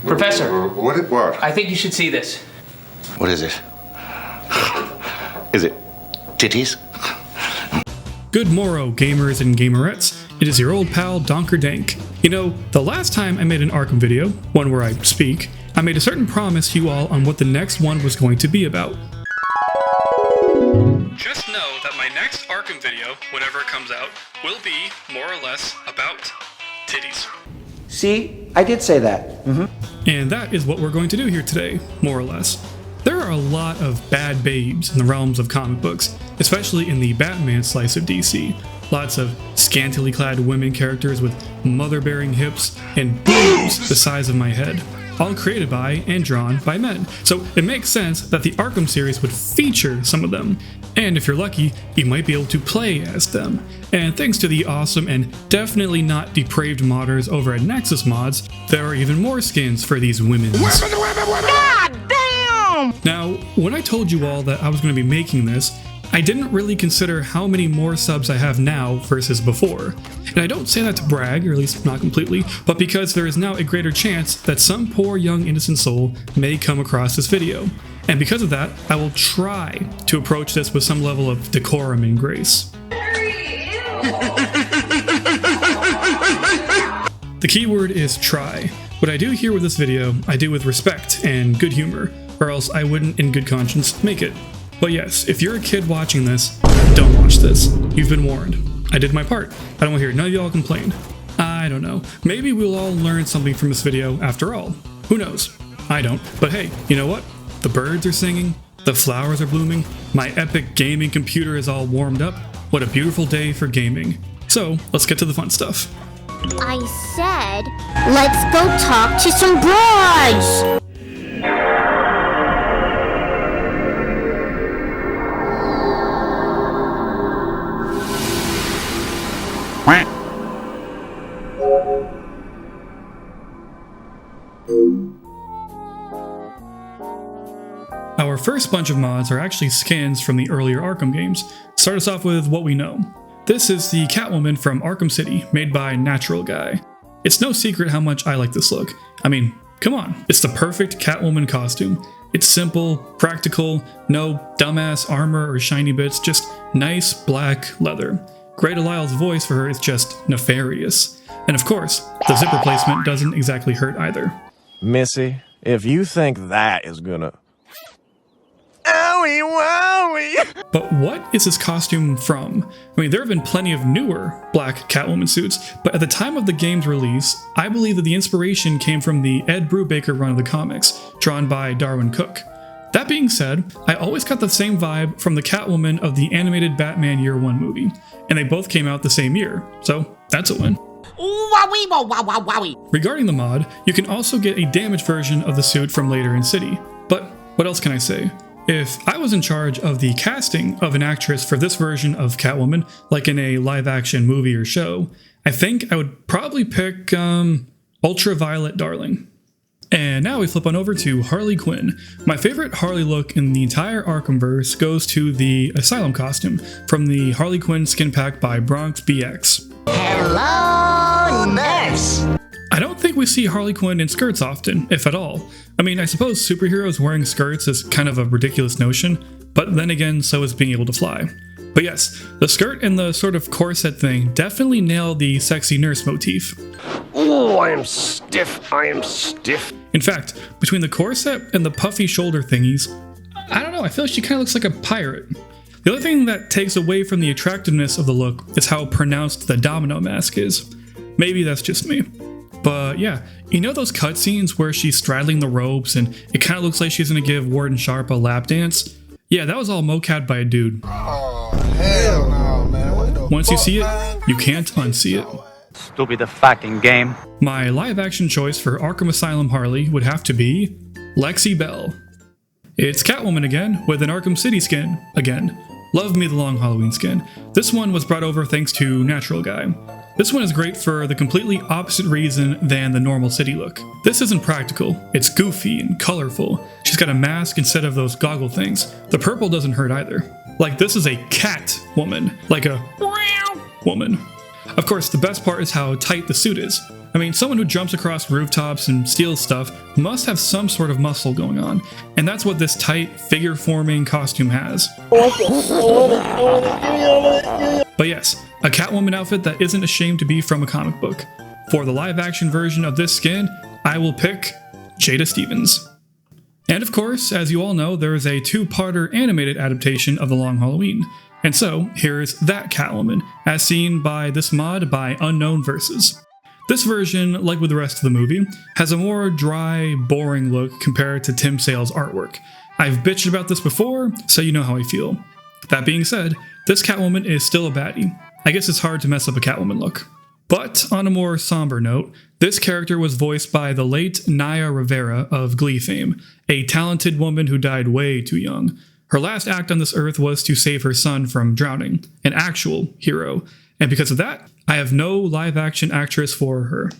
Professor. What? I think you should see this. What is it? Is it titties? Good morrow, gamers and gamerettes. It is your old pal, Donker Dank. You know, the last time I made an Arkham video, one where I speak, I made a certain promise to you all on what the next one was going to be about. Just know that my next Arkham video, whenever it comes out, will be more or less about titties. See, I did say that. And that is what we're going to do here today, more or less. There are a lot of bad babes in the realms of comic books, especially in the Batman slice of DC. Lots of scantily clad women characters with mother-bearing hips and boobs the size of my head, all created by and drawn by men. So it makes sense that the Arkham series would feature some of them, and if you're lucky, you might be able to play as them. And thanks to the awesome and definitely not depraved modders over at NexusMods, there are even more skins for these women. God damn! Now, when I told you all that I was going to be making this, I didn't really consider how many more subs I have now versus before. And I don't say that to brag, or at least not completely, but because there is now a greater chance that some poor young innocent soul may come across this video. And because of that, I will try to approach this with some level of decorum and grace. The key word is try. What I do here with this video, I do with respect and good humor, or else I wouldn't in good conscience make it. But yes, if you're a kid watching this, don't watch this. You've been warned. I did my part. I don't want to hear none of y'all complain. I don't know. Maybe we'll all learn something from this video after all. Who knows? I don't. But hey, you know what? The birds are singing. The flowers are blooming. My epic gaming computer is all warmed up. What a beautiful day for gaming. So, let's get to the fun stuff. I said, let's go talk to some broads! Our first bunch of mods are actually skins from the earlier Arkham games. Start us off with what we know. This is the Catwoman from Arkham City, made by Natural Guy. It's no secret how much I like this look. I mean, come on, it's the perfect Catwoman costume. It's simple, practical, no dumbass armor or shiny bits, just nice black leather. Grey DeLisle's voice for her is just nefarious. And of course, the zipper placement doesn't exactly hurt either. Missy, if you think that is gonna... Owie wowie! But what is this costume from? I mean, there have been plenty of newer black Catwoman suits, but at the time of the game's release, I believe that the inspiration came from the Ed Brubaker run of the comics, drawn by Darwin Cook. That being said, I always got the same vibe from the Catwoman of the animated Batman Year One movie, and they both came out the same year, so that's a win. Wowie, wowie, wowie. Regarding the mod, you can also get a damaged version of the suit from later in City, but what else can I say? If I was in charge of the casting of an actress for this version of Catwoman, like in a live-action movie or show, I think I would probably pick Ultraviolet Darling. And now we flip on over to Harley Quinn. My favorite Harley look in the entire Arkhamverse goes to the Asylum costume from the Harley Quinn skin pack by Bronx BX. Hello, nurse! I don't think we see Harley Quinn in skirts often, if at all. I mean, I suppose superheroes wearing skirts is kind of a ridiculous notion, but then again, so is being able to fly. But yes, the skirt and the sort of corset thing definitely nailed the sexy nurse motif. Oh, I am stiff, I am stiff. In fact, between the corset and the puffy shoulder thingies, I don't know, I feel like she kind of looks like a pirate. The other thing that takes away from the attractiveness of the look is how pronounced the domino mask is. Maybe that's just me. But yeah, you know those cutscenes where she's straddling the ropes and it kind of looks like she's gonna give Warden Sharp a lap dance? Yeah, that was all mocapped by a dude. Oh, hell no, man. Once you see it, you can't unsee it. Stupid fucking game. My live-action choice for Arkham Asylum Harley would have to be Lexi Bell. It's Catwoman again, with an Arkham City skin, again. Love me the long Halloween skin. This one was brought over thanks to Natural Guy. This one is great for the completely opposite reason than the normal city look. This isn't practical, it's goofy and colorful. She's got a mask instead of those goggle things. The purple doesn't hurt either. Like, this is a cat woman, like a woman. Of course, the best part is how tight the suit is. I mean, someone who jumps across rooftops and steals stuff must have some sort of muscle going on, and that's what this tight, figure-forming costume has. But yes, a Catwoman outfit that isn't ashamed to be from a comic book. For the live-action version of this skin, I will pick Jada Stevens. And of course, as you all know, there is a two-parter animated adaptation of The Long Halloween. And so, here's that Catwoman, as seen by this mod by Unknown Versus. This version, like with the rest of the movie, has a more dry, boring look compared to Tim Sale's artwork. I've bitched about this before, so you know how I feel. That being said, this Catwoman is still a baddie. I guess it's hard to mess up a Catwoman look. But on a more somber note, this character was voiced by the late Naya Rivera of Glee fame, a talented woman who died way too young. Her last act on this earth was to save her son from drowning, an actual hero, and because of that, I have no live-action actress for her.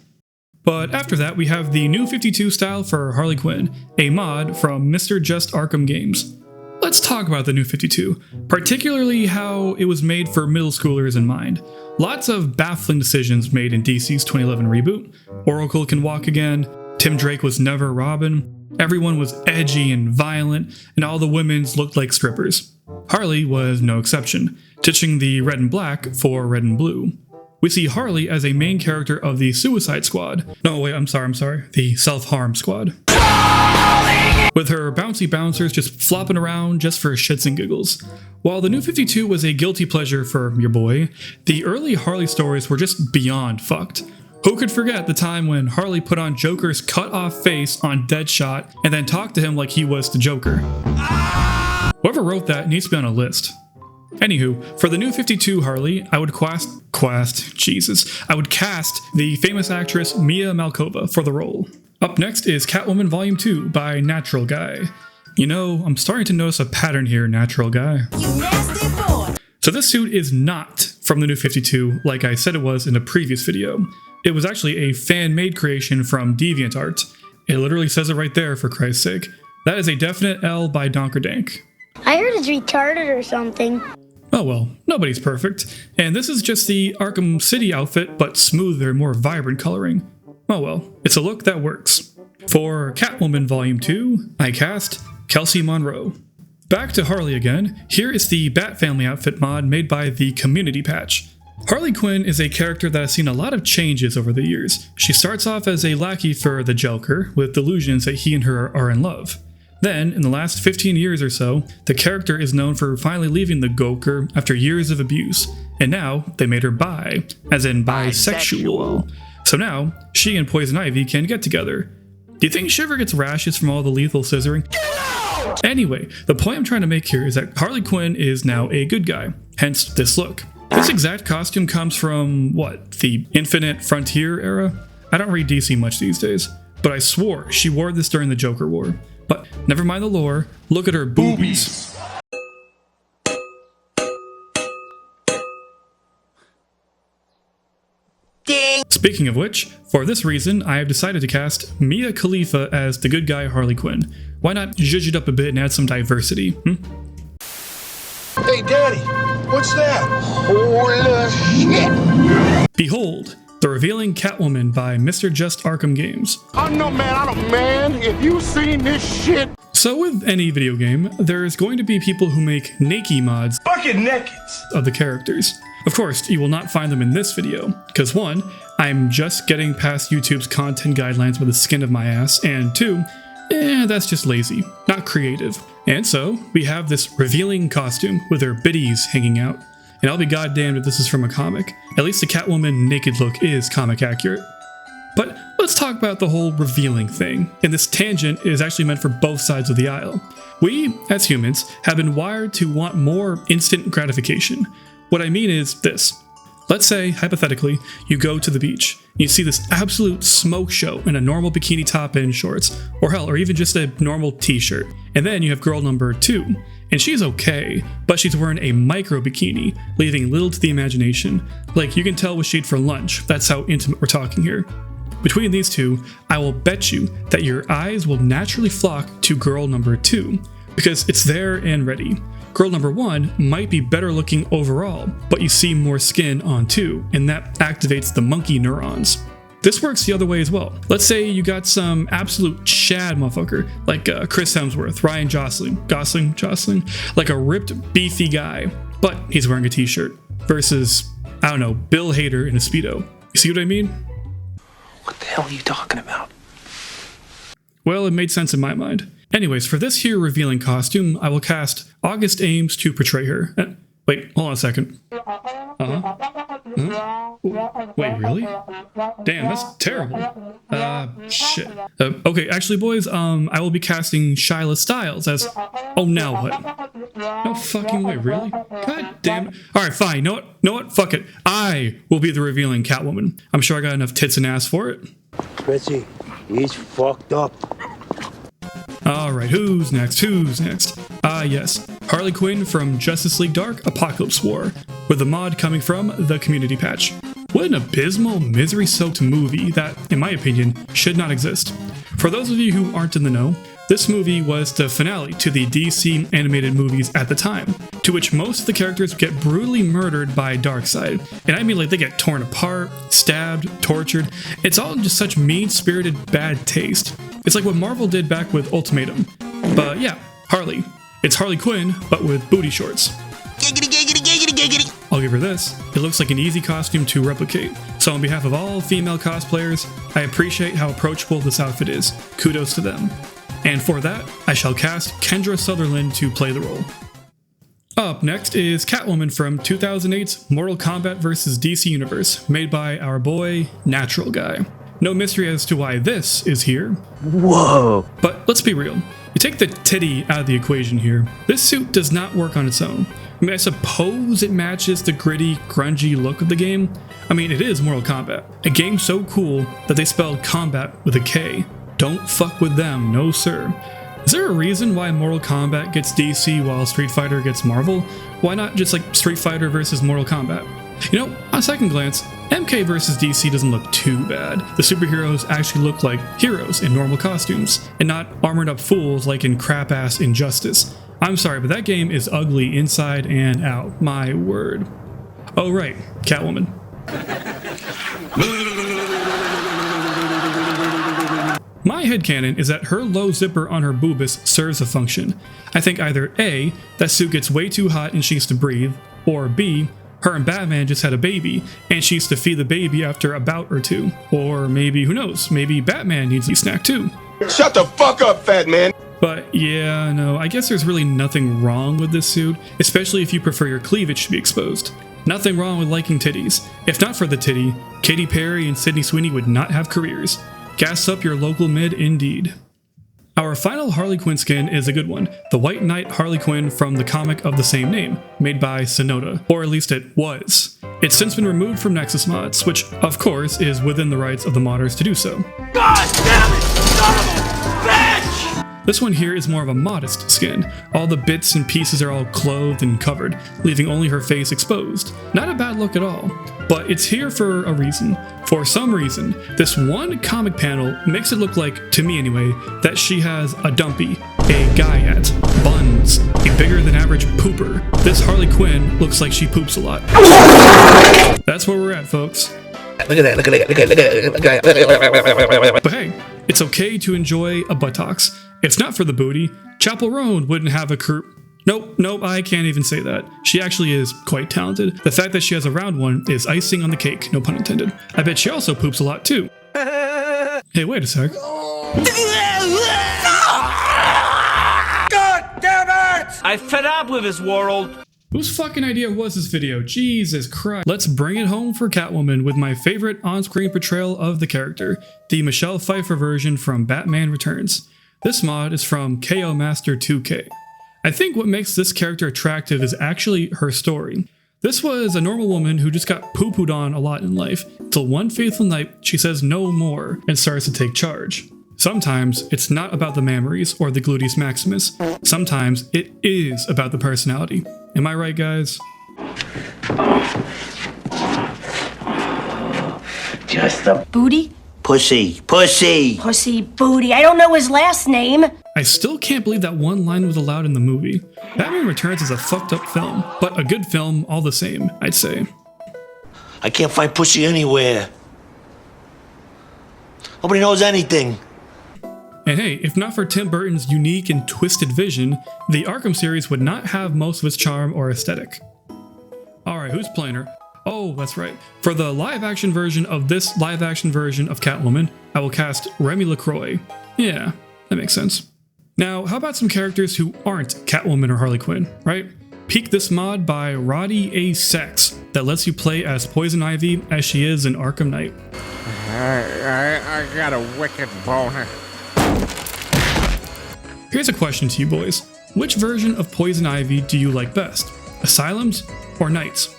But after that, we have the New 52 style for Harley Quinn, a mod from Mr. Just Arkham Games. Let's talk about the New 52, particularly how it was made for middle schoolers in mind. Lots of baffling decisions made in DC's 2011 reboot. Oracle can walk again, Tim Drake was never Robin, everyone was edgy and violent, and all the women's looked like strippers. Harley was no exception, ditching the red and black for red and blue. We see Harley as a main character of the Suicide Squad. No, wait, I'm sorry. The Self-Harm Squad. With her bouncy bouncers just flopping around just for shits and giggles. While the New 52 was a guilty pleasure for your boy, the early Harley stories were just beyond fucked. Who could forget the time when Harley put on Joker's cut-off face on Deadshot and then talked to him like he was the Joker? Whoever wrote that needs to be on a list. Anywho, for the New 52 Harley, I would cast the famous actress Mia Malkova for the role. Up next is Catwoman Volume 2 by Natural Guy. You know, I'm starting to notice a pattern here, Natural Guy. You nasty boy. So this suit is not from the New 52 like I said it was in a previous video. It was actually a fan-made creation from DeviantArt. It literally says it right there, for Christ's sake. That is a definite L by Donkerdank. I heard it's retarded or something. Oh well, nobody's perfect. And this is just the Arkham City outfit, but smoother, more vibrant coloring. Oh well, it's a look that works. For Catwoman Volume 2, I cast Kelsey Monroe. Back to Harley again, here is the Bat Family outfit mod made by the Community Patch. Harley Quinn is a character that has seen a lot of changes over the years. She starts off as a lackey for the Joker, with delusions that he and her are in love. Then, in the last 15 years or so, the character is known for finally leaving the Joker after years of abuse, and now they made her bi, as in bisexual. So now, she and Poison Ivy can get together. Do you think she ever gets rashes from all the lethal scissoring? Anyway, the point I'm trying to make here is that Harley Quinn is now a good guy, hence this look. This exact costume comes from, what, the Infinite Frontier era? I don't read DC much these days, but I swore she wore this during the Joker War. But never mind the lore, look at her boobies. Ding. Speaking of which, for this reason, I have decided to cast Mia Khalifa as the good guy Harley Quinn. Why not zhuzh it up a bit and add some diversity, Hey, Daddy, what's that? Holy shit! Behold, the revealing Catwoman by Mr. Just Arkham Games. I'm no man, I'm a man. If you seen this shit. So with any video game, there's going to be people who make naked mods Fucking naked. of the characters. Of course, you will not find them in this video, because 1, I'm just getting past YouTube's content guidelines with the skin of my ass, and 2, that's just lazy, not creative. And so, we have this revealing costume with her biddies hanging out. And I'll be goddamned if this is from a comic. At least the Catwoman naked look is comic accurate. But let's talk about the whole revealing thing, and this tangent is actually meant for both sides of the aisle. We, as humans, have been wired to want more instant gratification. What I mean is this. Let's say, hypothetically, you go to the beach, and you see this absolute smoke show in a normal bikini top and shorts, or hell, or even just a normal t-shirt. And then you have girl number 2, and she's okay, but she's wearing a micro bikini, leaving little to the imagination. Like, you can tell what she ate for lunch, that's how intimate we're talking here. Between these two, I will bet you that your eyes will naturally flock to girl number 2, because it's there and ready. Girl number 1 might be better looking overall, but you see more skin on 2, and that activates the monkey neurons. this works the other way as well. Let's say you got some absolute Chad motherfucker, like Chris Hemsworth, Ryan Gosling, like a ripped, beefy guy, but he's wearing a t-shirt, versus, I don't know, Bill Hader in a Speedo. You see what I mean? What the hell are you talking about? Well, it made sense in my mind. Anyways, for this here revealing costume, I will cast August Ames to portray her. Wait, hold on a second. Wait, really? Damn, that's terrible. Shit. Okay, actually, boys, I will be casting Shyla Styles as... Oh, now what? No fucking way, really? God damn it. Alright, fine. Know what? Fuck it. I will be the revealing Catwoman. I'm sure I got enough tits and ass for it. Chrissy, he's fucked up. Alright, who's next? Yes. Harley Quinn from Justice League Dark Apocalypse War, with the mod coming from the community patch. What an abysmal, misery-soaked movie that, in my opinion, should not exist. For those of you who aren't in the know, this movie was the finale to the DC animated movies at the time, to which most of the characters get brutally murdered by Darkseid. And I mean, like, they get torn apart, stabbed, tortured. It's all just such mean-spirited bad taste. It's like what Marvel did back with Ultimatum. But yeah, Harley. It's Harley Quinn, but with booty shorts. Giggity, giggity, giggity, giggity. I'll give her this. It looks like an easy costume to replicate. So on behalf of all female cosplayers, I appreciate how approachable this outfit is. Kudos to them. And for that, I shall cast Kendra Sutherland to play the role. Up next is Catwoman from 2008's Mortal Kombat vs. DC Universe, made by our boy, Natural Guy. No mystery as to why this is here. Whoa. But let's be real. You take the titty out of the equation here. This suit does not work on its own. I mean, I suppose it matches the gritty, grungy look of the game. I mean, it is Mortal Kombat, a game so cool that they spelled combat with a K. Don't fuck with them, no sir. Is there a reason why Mortal Kombat gets DC while Street Fighter gets Marvel? Why not just like Street Fighter versus Mortal Kombat? You know, on second glance, MK vs. DC doesn't look too bad. The superheroes actually look like heroes in normal costumes, and not armored up fools like in crap-ass Injustice. I'm sorry, but that game is ugly inside and out, my word. Oh right, Catwoman. My headcanon is that her low zipper on her boobus serves a function. I think either A, that suit gets way too hot and she needs to breathe, or B, her and Batman just had a baby, and she needs to feed the baby after a bout or two. Or maybe, who knows, maybe Batman needs a snack too. Shut the fuck up, fat man! But yeah, no, I guess there's really nothing wrong with this suit, especially if you prefer your cleavage to be exposed. Nothing wrong with liking titties. If not for the titty, Katy Perry and Sydney Sweeney would not have careers. Gas up your local mid indeed. Our final Harley Quinn skin is a good one, the White Knight Harley Quinn from the comic of the same name, made by Sonoda, or at least it was. It's since been removed from NexusMods, which, of course, is within the rights of the modders to do so. God damn it, son of a bitch! This one here is more of a modest skin. All the bits and pieces are all clothed and covered, leaving only her face exposed. Not a bad look at all, but it's here for a reason. For some reason, this one comic panel makes it look like, to me anyway, that she has a dumpy, a guyette, buns, a bigger than average pooper. This Harley Quinn looks like she poops a lot. That's where we're at, folks. Look at that, But hey, it's okay to enjoy a buttocks. It's not for the booty. Chapel Roan wouldn't have a Nope, I can't even say that. She actually is quite talented. The fact that she has a round one is icing on the cake, no pun intended. I bet she also poops a lot too. Hey, wait a sec. God damn it! I fed up with this world. Whose fucking idea was this video? Jesus Christ. Let's bring it home for Catwoman with my favorite on-screen portrayal of the character, the Michelle Pfeiffer version from Batman Returns. This mod is from KO Master 2K. I think what makes this character attractive is actually her story. This was a normal woman who just got poo-pooed on a lot in life, till one fateful night she says no more and starts to take charge. Sometimes it's not about the mammaries or the gluteus maximus. Sometimes it is about the personality. Am I right, guys? Just a Booty? pussy. Pussy booty. I don't know his last name. I still can't believe that one line was allowed in the movie. Batman Returns is a fucked up film, but a good film all the same, I'd say. I can't find pussy anywhere. Nobody knows anything. And hey, if not for Tim Burton's unique and twisted vision, the Arkham series would not have most of its charm or aesthetic. Alright, who's playing her? Oh, that's right. For the live-action version of this live-action version of Catwoman, I will cast Remy LaCroix. Yeah, that makes sense. Now, how about some characters who aren't Catwoman or Harley Quinn, right? Peek this mod by Roddy A. Sex that lets you play as Poison Ivy as she is in Arkham Knight. I got a wicked boner. Here's a question to you boys. Which version of Poison Ivy do you like best? Asylum's or Knight's?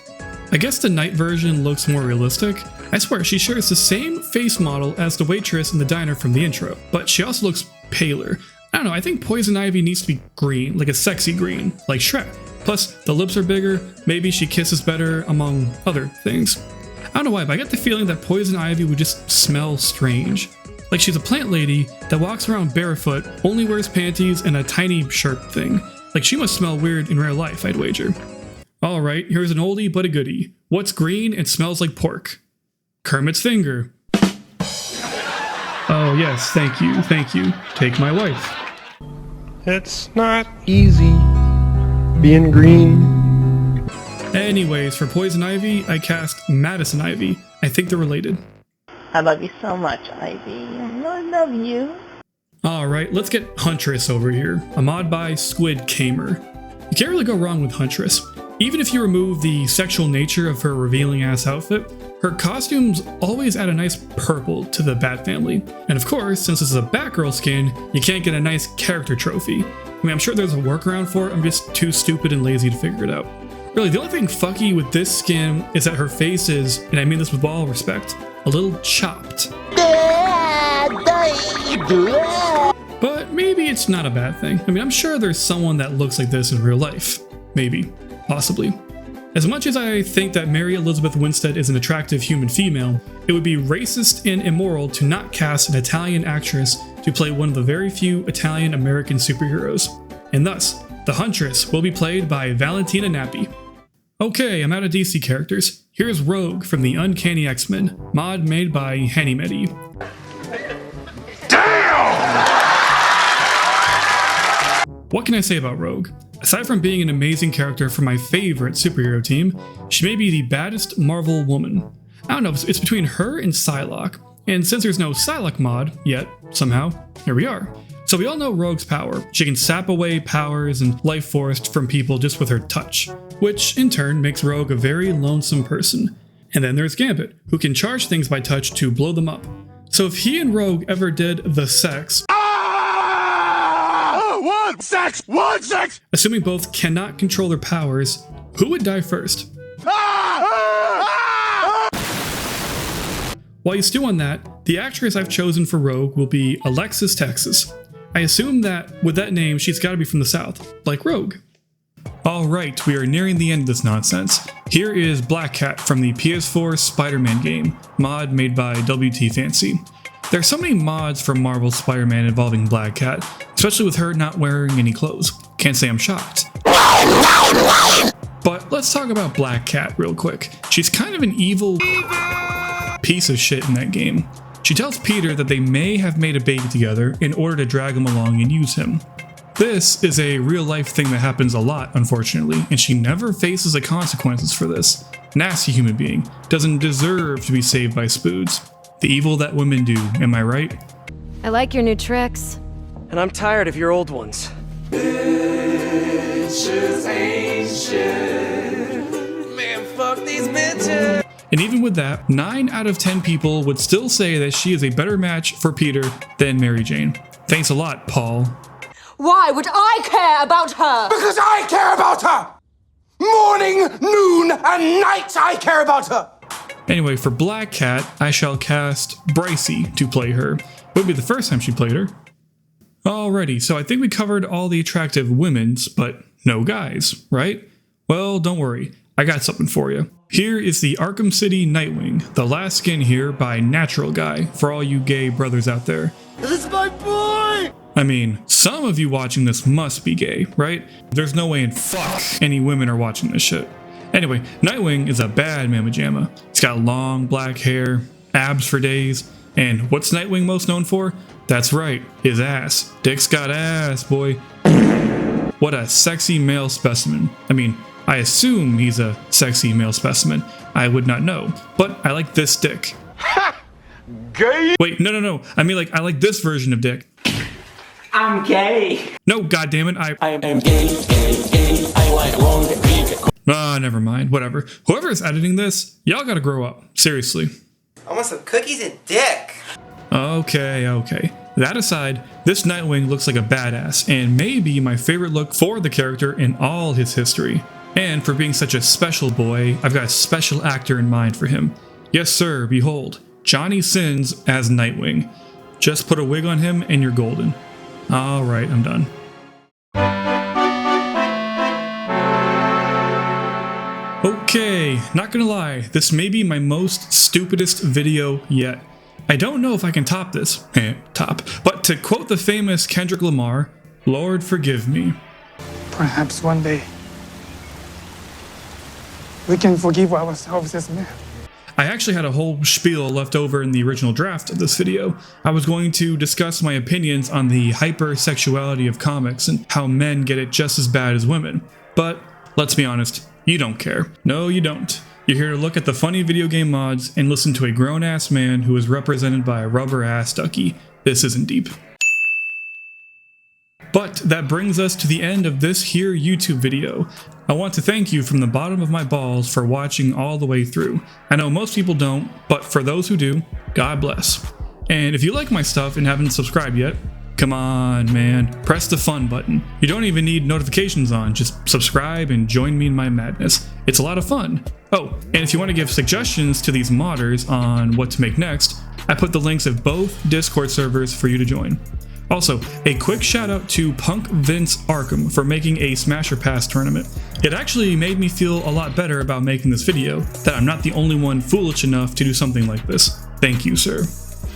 I guess the Knight version looks more realistic. I swear, she shares the same face model as the waitress in the diner from the intro, but she also looks paler. I don't know, I think Poison Ivy needs to be green, like a sexy green, like Shrek. Plus, the lips are bigger, maybe she kisses better, among other things. I don't know why, but I get the feeling that Poison Ivy would just smell strange. Like she's a plant lady that walks around barefoot, only wears panties and a tiny shirt thing. Like she must smell weird in real life, I'd wager. Alright, here's an oldie but a goodie. What's green and smells like pork? Kermit's finger. Oh yes, thank you, thank you. Take my wife. It's not easy being green. Anyways, for Poison Ivy, I cast Madison Ivy. I think they're related. I love you so much, Ivy. I love you. Alright, let's get Huntress over here. A mod by Squid Kamer. You can't really go wrong with Huntress. Even if you remove the sexual nature of her revealing ass outfit, her costumes always add a nice purple to the Bat family. And of course, since this is a Batgirl skin, you can't get a nice character trophy. I mean, I'm sure there's a workaround for it, I'm just too stupid and lazy to figure it out. Really, the only thing fucky with this skin is that her face is, and I mean this with all respect, a little chopped. But maybe it's not a bad thing. I mean, I'm sure there's someone that looks like this in real life. Maybe. Possibly. As much as I think that Mary Elizabeth Winstead is an attractive human female, it would be racist and immoral to not cast an Italian actress to play one of the very few Italian-American superheroes. And thus, the Huntress will be played by Valentina Nappi. Okay, I'm out of DC characters. Here's Rogue from the Uncanny X-Men, mod made by Hannimedi. What can I say about Rogue? Aside from being an amazing character for my favorite superhero team, she may be the baddest Marvel woman. I don't know, it's between her and Psylocke, and since there's no Psylocke mod yet, somehow, here we are. So we all know Rogue's power. She can sap away powers and life force from people just with her touch, which in turn makes Rogue a very lonesome person. And then there's Gambit, who can charge things by touch to blow them up. So if he and Rogue ever did the sex, One sex! Assuming both cannot control their powers, who would die first? While you stew on that, the actress I've chosen for Rogue will be Alexis Texas. I assume that with that name, she's gotta be from the South, like Rogue. Alright, we are nearing the end of this nonsense. Here is Black Cat from the PS4 Spider-Man game, mod made by WT Fancy. There are so many mods for Marvel's Spider-Man involving Black Cat, especially with her not wearing any clothes. Can't say I'm shocked. But let's talk about Black Cat real quick. She's kind of an evil piece of shit in that game. She tells Peter that they may have made a baby together in order to drag him along and use him. This is a real life thing that happens a lot, unfortunately, and she never faces the consequences for this. Nasty human being. Doesn't deserve to be saved by spoods. The evil that women do, am I right? I like your new tricks. And I'm tired of your old ones. Bitches ain't shit. Man, fuck these bitches. And even with that, 9 out of 10 people would still say that she is a better match for Peter than Mary Jane. Thanks a lot, Paul. Why would I care about her? Because I care about her! Morning, noon, and night I care about her! Anyway, for Black Cat, I shall cast Brycey to play her. It would be the first time she played her. Alrighty, so I think we covered all the attractive women's, but no guys, right? Well, don't worry, I got something for you. Here is the Arkham City Nightwing, the last skin here by Natural Guy, for all you gay brothers out there. This is my boy! I mean, some of you watching this must be gay, right? There's no way in fuck any women are watching this shit. Anyway, Nightwing is a bad mamma jamma. He's got long black hair, abs for days, And what's Nightwing most known for? That's right, his ass. Dick's got ass, boy. What a sexy male specimen. I mean, I assume he's a sexy male specimen. I would not know, but I like this dick. Ha! Gay! Wait, no. I mean, like, I like this version of dick. I'm gay. No, goddammit, I am gay. I like long dick. Ah, never mind. Whatever. Whoever's editing this, y'all gotta grow up. Seriously. I want some cookies and dick. Okay. That aside, this Nightwing looks like a badass, and maybe my favorite look for the character in all his history. And for being such a special boy, I've got a special actor in mind for him. Yes sir, behold, Johnny Sins as Nightwing. Just put a wig on him and you're golden. Alright, I'm done. Okay, not gonna lie, this may be my most stupidest video yet. I don't know if I can top this, but to quote the famous Kendrick Lamar, Lord forgive me. Perhaps one day, we can forgive ourselves as men. I actually had a whole spiel left over in the original draft of this video. I was going to discuss my opinions on the hypersexuality of comics and how men get it just as bad as women. But let's be honest, you don't care. No, you don't. You're here to look at the funny video game mods and listen to a grown-ass man who is represented by a rubber-ass ducky. This isn't deep. But that brings us to the end of this here YouTube video. I want to thank you from the bottom of my balls for watching all the way through. I know most people don't, but for those who do, God bless. And if you like my stuff and haven't subscribed yet, come on, man, press the fun button. You don't even need notifications on, just subscribe and join me in my madness. It's a lot of fun. Oh, and if you want to give suggestions to these modders on what to make next, I put the links of both Discord servers for you to join. Also, a quick shout out to Punk Vince Arkham for making a Smasher Pass tournament. It actually made me feel a lot better about making this video, that I'm not the only one foolish enough to do something like this. Thank you, sir.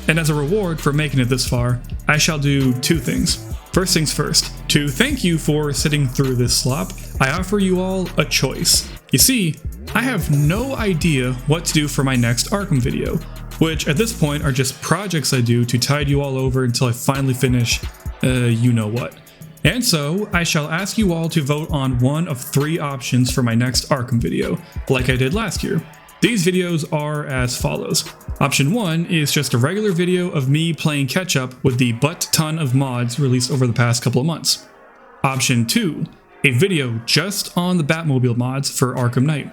And as a reward for making it this far, I shall do two things. First things first, to thank you for sitting through this slop, I offer you all a choice. You see, I have no idea what to do for my next Arkham video, which at this point are just projects I do to tide you all over until I finally finish, you know what. And so, I shall ask you all to vote on one of three options for my next Arkham video, like I did last year. These videos are as follows. Option 1 is just a regular video of me playing catch up with the butt-ton of mods released over the past couple of months. Option 2, a video just on the Batmobile mods for Arkham Knight.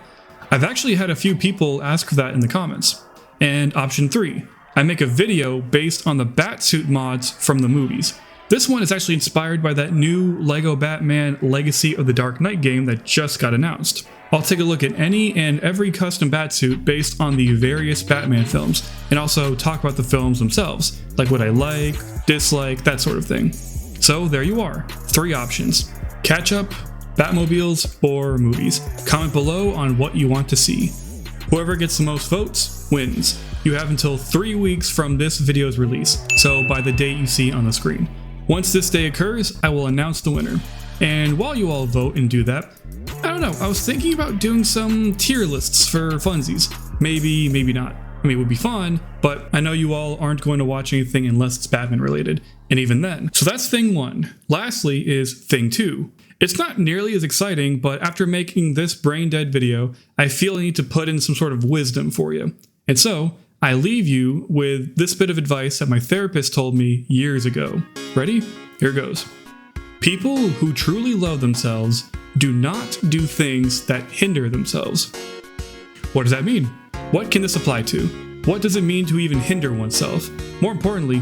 I've actually had a few people ask for that in the comments. And option 3, I make a video based on the Batsuit mods from the movies. This one is actually inspired by that new LEGO Batman Legacy of the Dark Knight game that just got announced. I'll take a look at any and every custom Batsuit based on the various Batman films, and also talk about the films themselves, like what I like, dislike, that sort of thing. So there you are, 3 options. Catch up, Batmobiles, or movies. Comment below on what you want to see. Whoever gets the most votes wins. You have until 3 weeks from this video's release, so by the date you see on the screen. Once this day occurs, I will announce the winner. And while you all vote and do that, I don't know, I was thinking about doing some tier lists for funsies. Maybe, maybe not. I mean, it would be fun, but I know you all aren't going to watch anything unless it's Batman related, and even then. So that's thing 1. Lastly is thing 2. It's not nearly as exciting, but after making this brain dead video, I feel I need to put in some sort of wisdom for you. And so, I leave you with this bit of advice that my therapist told me years ago. Ready? Here goes. People who truly love themselves do not do things that hinder themselves. What does that mean? What can this apply to? What does it mean to even hinder oneself? More importantly,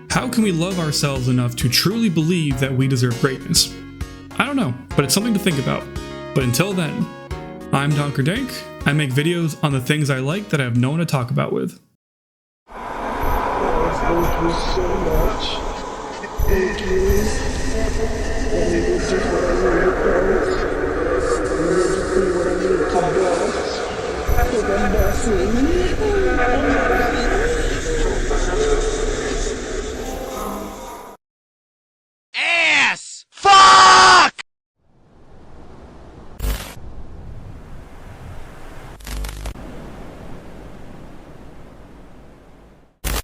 how can we love ourselves enough to truly believe that we deserve greatness? I don't know, but it's something to think about. But until then, I'm Donker Dank. I make videos on the things I like that I have no one to talk about with. Thank you so much. Thank you. And this is what I need to do. What I need to do.